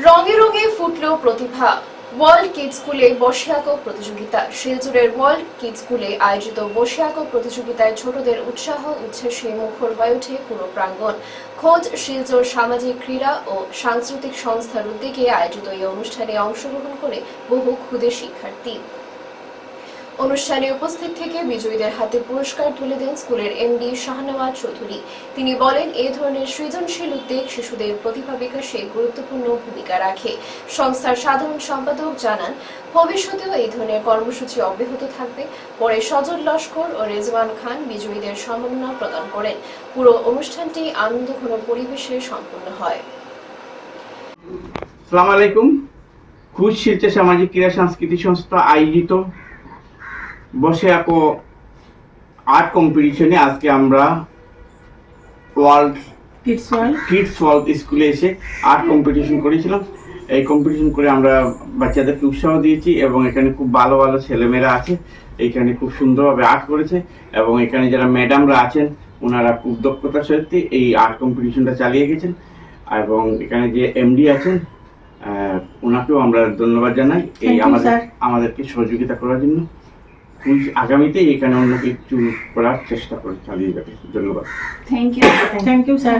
রঙে রঙে ফুটলো প্রতিভা। World kids স্কুলে বসে আঁকো প্রতিযোগিতা। শিলচরের ওয়ার্ল্ড কিডস স্কুলে আয়োজিত বসে আঁকো প্রতিযোগিতায় ছোটদের উৎসাহ উচ্ছ্বাসে মুখর হয়ে ওঠে পুরো প্রাঙ্গণ। খোঁজ শিলচর সামাজিক ক্রীড়া ও সাংস্কৃতিক সংস্থার উদ্যোগে আয়োজিত এই অনুষ্ঠানে অংশগ্রহণ করে বহু ক্ষুদে শিক্ষার্থী। অনুষ্ঠানে উপস্থিত থেকে বিজয়ীদের হাতে পুরস্কার তুলে দেন স্কুলের এমডি শাহনওয়াজ চৌধুরী। তিনি বলেন, এই ধরনের সৃজনশীল উদ্যোগ শিশুদের প্রতিভা বিকাশে গুরুত্বপূর্ণ ভূমিকা রাখে। সংস্থার সাধারণ সম্পাদক জানান, ভবিষ্যতেও এই ধরনের কর্মসূচি অব্যাহত থাকবে। পরে সজল লস্কর ও রেজওয়ান খান বিজয়ীদের সম্মাননা প্রদান করেন। পুরো অনুষ্ঠানটি আনন্দঘন পরিবেশে সম্পন্ন হয়। আসসালামু আলাইকুম। খুঁজ শিলচর সামাজিক ক্রীড়া সাংস্কৃতিক সংস্থা আয়োজিত বসে আঁকো আর্ট কম্পিটিশনে আজকে আমরা ওয়ার্ল্ড কিডস ওয়ার্ল্ড স্কুলে এসে আর্ট কম্পিটিশন করেছিলাম। এই কম্পিটিশন করে আমরা বাচ্চাদেরকে উৎসাহ দিয়েছি এবং এখানে খুব ভালো ভালো ছেলেমেয়েরা আছে, এইখানে খুব সুন্দরভাবে আর্ট করেছে এবং এখানে যারা ম্যাডামরা আছেন ওনারা খুব দক্ষতার সাথে এই আর্ট কম্পিটিশনটা চালিয়ে গেছেন এবং এখানে যে এমডি আছেন ওনাকেও আমরা ধন্যবাদ জানাই এই আমাদেরকে সহযোগিতা করার জন্য। আগামীতে এখানে অন্য কিছু করার চেষ্টা করে চালিয়ে যাবে। ধন্যবাদ। Thank you sir.